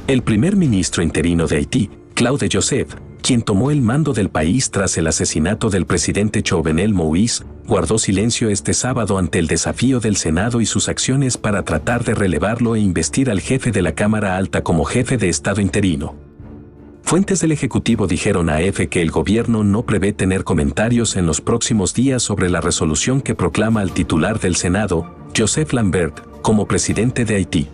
El primer ministro interino de Haití, Claude Joseph, quien tomó el mando del país tras el asesinato del presidente Jovenel Moïse, guardó silencio este sábado ante el desafío del Senado y sus acciones para tratar de relevarlo e investir al jefe de la Cámara Alta como jefe de Estado interino. Fuentes del Ejecutivo dijeron a AFP que el gobierno no prevé tener comentarios en los próximos días sobre la resolución que proclama al titular del Senado, Joseph Lambert, como presidente de Haití.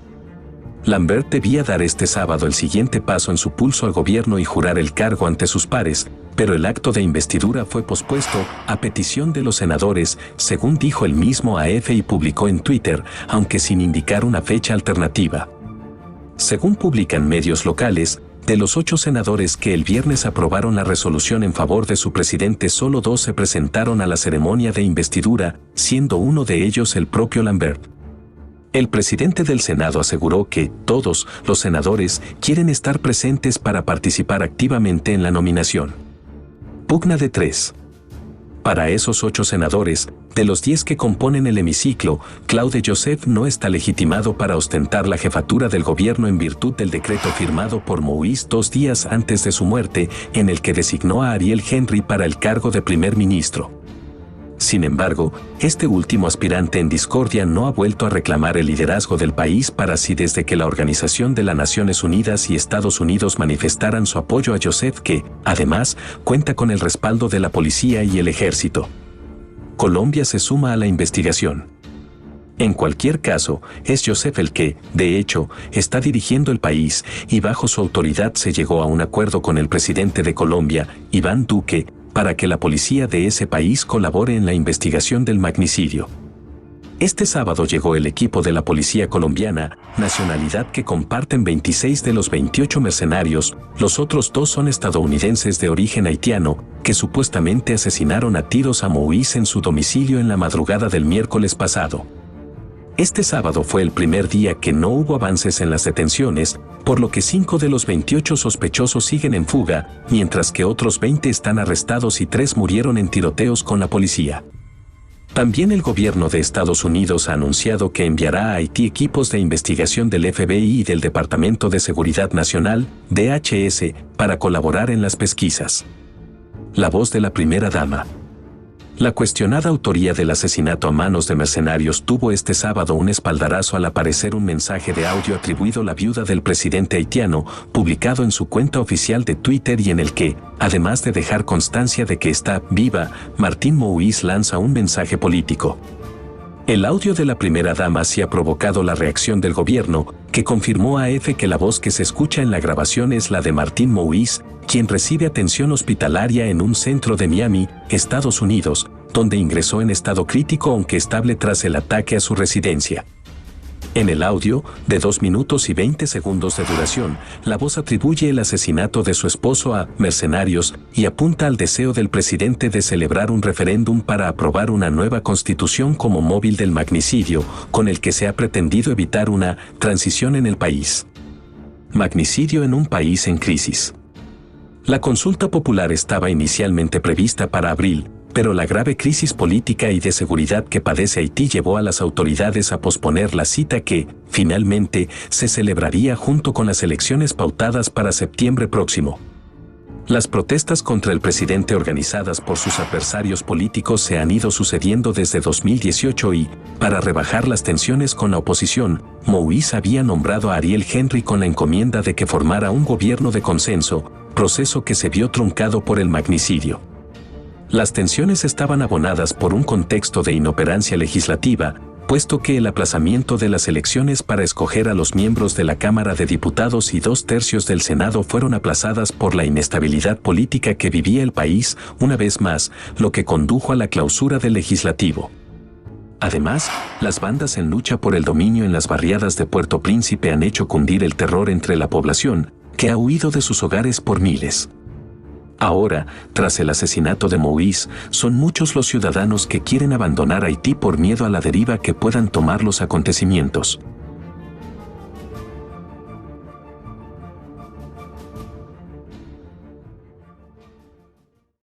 Lambert debía dar este sábado el siguiente paso en su pulso al gobierno y jurar el cargo ante sus pares, pero el acto de investidura fue pospuesto a petición de los senadores, según dijo el mismo a AFP y publicó en Twitter, aunque sin indicar una fecha alternativa. Según publican medios locales, de los 8 senadores que el viernes aprobaron la resolución en favor de su presidente, solo 2 se presentaron a la ceremonia de investidura, siendo uno de ellos el propio Lambert. El presidente del Senado aseguró que todos los senadores quieren estar presentes para participar activamente en la nominación. Pugna de 3. Para esos 8 senadores, de los 10 que componen el hemiciclo, Claude Joseph no está legitimado para ostentar la jefatura del gobierno en virtud del decreto firmado por Moïse 2 días antes de su muerte, en el que designó a Ariel Henry para el cargo de primer ministro. Sin embargo, este último aspirante en discordia no ha vuelto a reclamar el liderazgo del país para sí desde que la Organización de las Naciones Unidas y Estados Unidos manifestaran su apoyo a Joseph, que, además, cuenta con el respaldo de la policía y el ejército. Colombia se suma a la investigación. En cualquier caso, es Joseph el que, de hecho, está dirigiendo el país, y bajo su autoridad se llegó a un acuerdo con el presidente de Colombia, Iván Duque, para que la policía de ese país colabore en la investigación del magnicidio. Este sábado llegó el equipo de la policía colombiana, nacionalidad que comparten 26 de los 28 mercenarios, los otros 2 son estadounidenses de origen haitiano, que supuestamente asesinaron a tiros a Moïse en su domicilio en la madrugada del miércoles pasado. Este sábado fue el primer día que no hubo avances en las detenciones, por lo que 5 de los 28 sospechosos siguen en fuga, mientras que otros 20 están arrestados y 3 murieron en tiroteos con la policía. También el gobierno de Estados Unidos ha anunciado que enviará a Haití equipos de investigación del FBI y del Departamento de Seguridad Nacional, DHS, para colaborar en las pesquisas. La voz de la primera dama. La cuestionada autoría del asesinato a manos de mercenarios tuvo este sábado un espaldarazo al aparecer un mensaje de audio atribuido a la viuda del presidente haitiano, publicado en su cuenta oficial de Twitter y en el que, además de dejar constancia de que está viva, Martín Moïse lanza un mensaje político. El audio de la primera dama sí ha provocado la reacción del gobierno, que confirmó a AFP que la voz que se escucha en la grabación es la de Martín Moïse, quien recibe atención hospitalaria en un centro de Miami, Estados Unidos, donde ingresó en estado crítico aunque estable tras el ataque a su residencia. En el audio, de 2 minutos y 20 segundos de duración, la voz atribuye el asesinato de su esposo a mercenarios y apunta al deseo del presidente de celebrar un referéndum para aprobar una nueva constitución como móvil del magnicidio, con el que se ha pretendido evitar una transición en el país. Magnicidio en un país en crisis. La consulta popular estaba inicialmente prevista para abril, pero la grave crisis política y de seguridad que padece Haití llevó a las autoridades a posponer la cita que, finalmente, se celebraría junto con las elecciones pautadas para septiembre próximo. Las protestas contra el presidente organizadas por sus adversarios políticos se han ido sucediendo desde 2018 y, para rebajar las tensiones con la oposición, Moïse había nombrado a Ariel Henry con la encomienda de que formara un gobierno de consenso, proceso que se vio truncado por el magnicidio. Las tensiones estaban abonadas por un contexto de inoperancia legislativa, puesto que el aplazamiento de las elecciones para escoger a los miembros de la Cámara de Diputados y 2/3 del Senado fueron aplazadas por la inestabilidad política que vivía el país, una vez más, lo que condujo a la clausura del legislativo. Además, las bandas en lucha por el dominio en las barriadas de Puerto Príncipe han hecho cundir el terror entre la población, que ha huido de sus hogares por miles. Ahora, tras el asesinato de Moïse, son muchos los ciudadanos que quieren abandonar Haití por miedo a la deriva que puedan tomar los acontecimientos.